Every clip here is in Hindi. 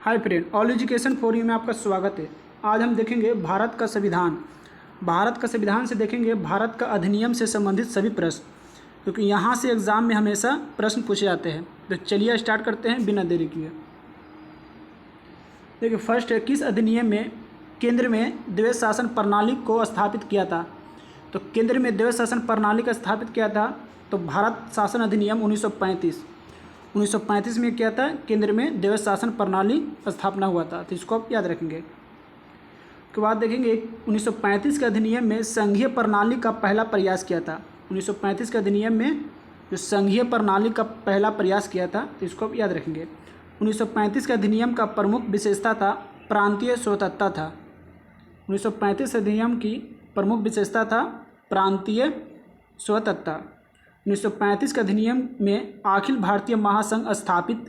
Hi friend, all education for you में आपका स्वागत है। आज हम देखेंगे भारत का संविधान। भारत का संविधान से देखेंगे भारत का अधिनियम से संबंधित सभी प्रश्न, क्योंकि यहाँ से एग्ज़ाम में हमेशा प्रश्न पूछे जाते हैं। तो चलिए स्टार्ट करते हैं बिना देरी किए। देखिए, फर्स्ट है, किस अधिनियम में केंद्र में द्वैध शासन प्रणाली को स्थापित किया था? तो केंद्र में द्वैध शासन प्रणाली का स्थापित किया था तो भारत शासन अधिनियम 1935 में क्या था? केंद्र में द्वैध शासन प्रणाली स्थापना हुआ था। तो इसको आप याद रखेंगे। उसके बाद देखेंगे 1935 के अधिनियम में संघीय प्रणाली का पहला प्रयास किया था। 1935 के अधिनियम में जो संघीय प्रणाली का पहला प्रयास किया था, तो इसको आप याद रखेंगे। 1935 के अधिनियम का प्रमुख विशेषता था प्रांतीय स्वतंत्रता था। 1935 अधिनियम की प्रमुख विशेषता था प्रांतीय स्वतंत्रता। 1935 के अधिनियम में अखिल भारतीय महासंघ स्थापित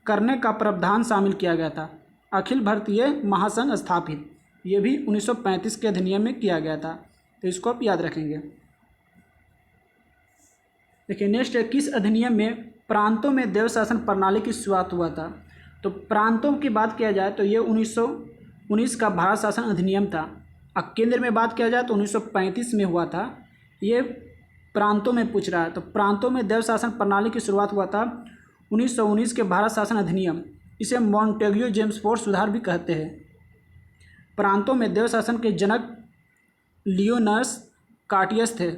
करने का प्रावधान शामिल किया गया था। अखिल भारतीय महासंघ स्थापित, ये भी 1935 के अधिनियम में किया गया था। तो इसको आप याद रखेंगे। देखिए, नेक्स्ट है, किस अधिनियम में प्रांतों में द्वैध शासन प्रणाली की शुरुआत हुआ था? तो प्रांतों की बात किया जाए तो ये 1919 का भारत शासन अधिनियम था। अब केंद्र में बात किया जाए तो 1935 में हुआ था। ये प्रांतों में पूछ रहा है, तो प्रांतों में द्वैध शासन प्रणाली की शुरुआत हुआ था 1919 के भारत शासन अधिनियम। इसे मॉन्टेग्यू जेम्सफोर्ड सुधार भी कहते हैं। प्रांतों में द्वैध शासन के जनक लियोनस कार्टियस थे।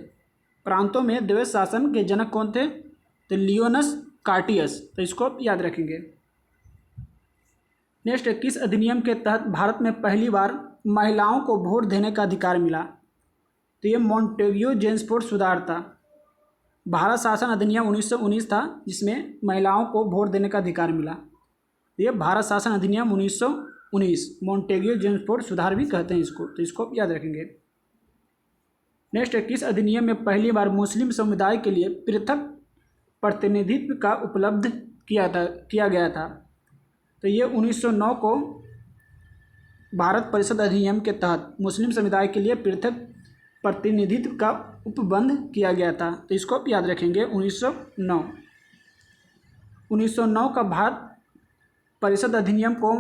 प्रांतों में द्वैध शासन के जनक कौन थे? तो लियोनस कार्टियस। तो इसको आप याद रखेंगे। नेक्स्ट है, किस अधिनियम के तहत भारत में पहली बार महिलाओं को वोट देने का अधिकार मिला? तो ये मॉन्टेग्यू जेम्सफोर्ड सुधार था। भारत शासन अधिनियम 1919 था जिसमें महिलाओं को वोट देने का अधिकार मिला। ये भारत शासन अधिनियम 1919, मॉन्टेग्यू जेम्सफोर्ड सुधार भी कहते हैं इसको। तो इसको याद रखेंगे। नेक्स्ट है, किस अधिनियम में पहली बार मुस्लिम समुदाय के लिए पृथक प्रतिनिधित्व का उपलब्ध किया गया था? तो ये 1909 को भारत परिषद अधिनियम के तहत मुस्लिम समुदाय के लिए पृथक प्रतिनिधित्व का उपबंध किया गया था। तो इसको आप याद रखेंगे। 1909 का भारत परिषद अधिनियम को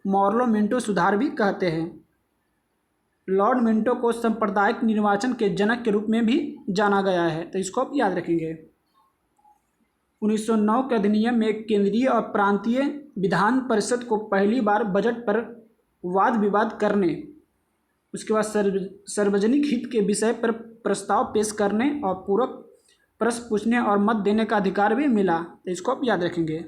मॉर्लो मिंटो सुधार भी कहते हैं। लॉर्ड मिंटो को सांप्रदायिक निर्वाचन के जनक के रूप में भी जाना गया है। तो इसको आप याद रखेंगे। 1909 के अधिनियम में केंद्रीय और प्रांतीय विधान परिषद को पहली बार बजट पर वाद विवाद करने, उसके बाद सार्वजनिक हित के विषय पर प्रस्ताव पेश करने और पूरक प्रश्न पूछने और मत देने का अधिकार भी मिला। तो इसको आप याद रखेंगे।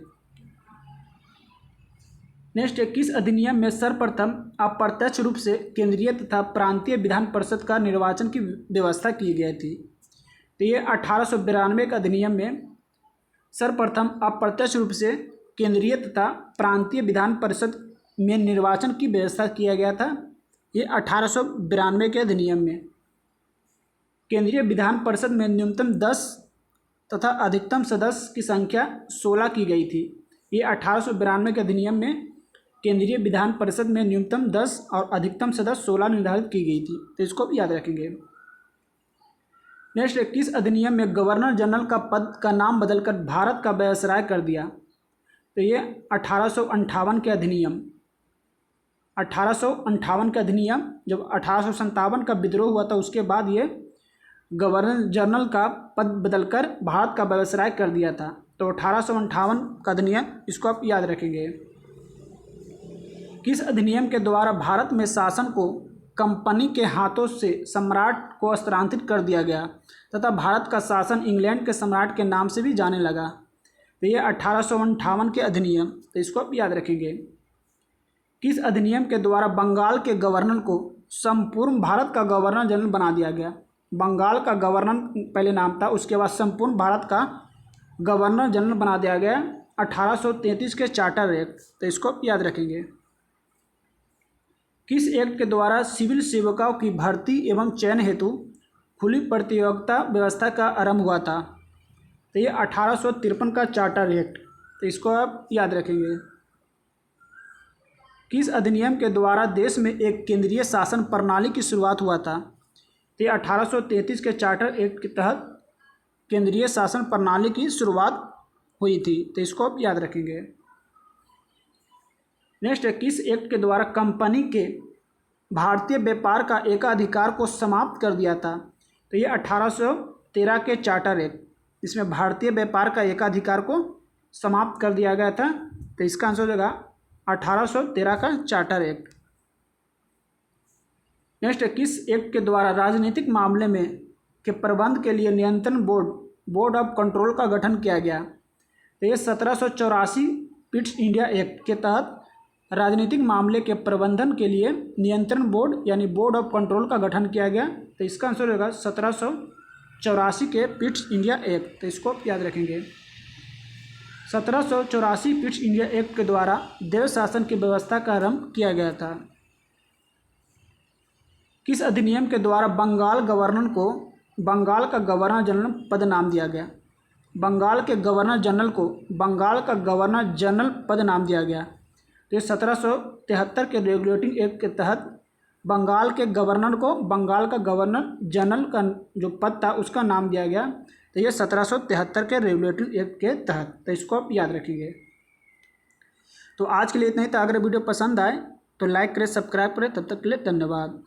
नेक्स्ट है, किस अधिनियम में सर्वप्रथम अप्रत्यक्ष रूप से केंद्रीय तथा प्रांतीय विधान परिषद का निर्वाचन की व्यवस्था की गई थी? तो ये 1892 के अधिनियम में सर्वप्रथम अप्रत्यक्ष रूप से केंद्रीय तथा प्रांतीय विधान परिषद में निर्वाचन की व्यवस्था किया गया था। ये 1892 के अधिनियम में केंद्रीय विधान परिषद में न्यूनतम 10 तथा अधिकतम सदस्य की संख्या 16 की गई थी। ये 1892 के अधिनियम में केंद्रीय विधान परिषद में न्यूनतम 10 और अधिकतम सदस्य 16 निर्धारित की गई थी। तो इसको भी याद रखेंगे। नेक्स्ट, किस अधिनियम में गवर्नर जनरल का पद का नाम बदलकर भारत का वायसराय कर दिया? तो ये 1858 के अधिनियम। 1858 का अधिनियम, जब 1857 का विद्रोह हुआ था उसके बाद ये गवर्नर जनरल का पद बदलकर भारत का वायसराय कर दिया था। तो 1858 का अधिनियम, इसको आप याद रखेंगे। किस अधिनियम के द्वारा भारत में शासन को कंपनी के हाथों से सम्राट को स्थानांतरित कर दिया गया तथा भारत का शासन इंग्लैंड के सम्राट के नाम से भी जाने लगा? तो ये 1858 के अधिनियम। तो इसको आप याद रखेंगे। किस अधिनियम के द्वारा बंगाल के गवर्नर को संपूर्ण भारत का गवर्नर जनरल बना दिया गया? बंगाल का गवर्नर पहले नाम था, उसके बाद संपूर्ण भारत का गवर्नर जनरल बना दिया गया 1833 के चार्टर एक्ट। तो इसको याद रखेंगे। किस एक्ट के द्वारा सिविल सेवकों की भर्ती एवं चयन हेतु खुली प्रतियोगिता व्यवस्था का आरंभ हुआ था? तो ये 1853 का चार्टर एक्ट। तो इसको आप याद रखेंगे। किस अधिनियम के द्वारा देश में एक केंद्रीय शासन प्रणाली की शुरुआत हुआ था? तो 1833 के चार्टर एक्ट के तहत केंद्रीय शासन प्रणाली की शुरुआत हुई थी। तो इसको आप याद रखेंगे। नेक्स्ट है, किस एक्ट के द्वारा कंपनी के भारतीय व्यापार का एकाधिकार को समाप्त कर दिया था? तो ये 1813 के चार्टर एक्ट, इसमें भारतीय व्यापार का एकाधिकार को समाप्त कर दिया गया था। तो इसका आंसर हो जाएगा 1813 का चार्टर एक्ट। नेक्स्ट है, किस एक्ट के द्वारा राजनीतिक मामले में के प्रबंध के लिए नियंत्रण बोर्ड ऑफ कंट्रोल का गठन किया गया? तो ये 1784 पिट्स इंडिया एक्ट के तहत राजनीतिक मामले के प्रबंधन के लिए नियंत्रण बोर्ड यानी बोर्ड ऑफ कंट्रोल का गठन किया गया। तो इसका आंसर होगा 1784 के पिट्स इंडिया एक्ट। तो इसको याद रखेंगे। 1784 पिट्स इंडिया एक्ट के द्वारा देव शासन की व्यवस्था का आरंभ किया गया था। किस अधिनियम के द्वारा बंगाल गवर्नर को बंगाल का गवर्नर जनरल पद नाम दिया गया? बंगाल के गवर्नर जनरल को बंगाल का गवर्नर जनरल पद नाम दिया गया। तो ये 1773 के रेगुलेटिंग एक्ट के तहत बंगाल के गवर्नर को बंगाल का गवर्नर जनरल का जो पद था उसका नाम दिया गया। तो ये 1773 के रेगुलेटिंग एक्ट के तहत। तो इसको आप याद रखिए। तो आज के लिए इतना ही था। अगर वीडियो पसंद आए तो लाइक करें, सब्सक्राइब करें। तब तक के लिए धन्यवाद।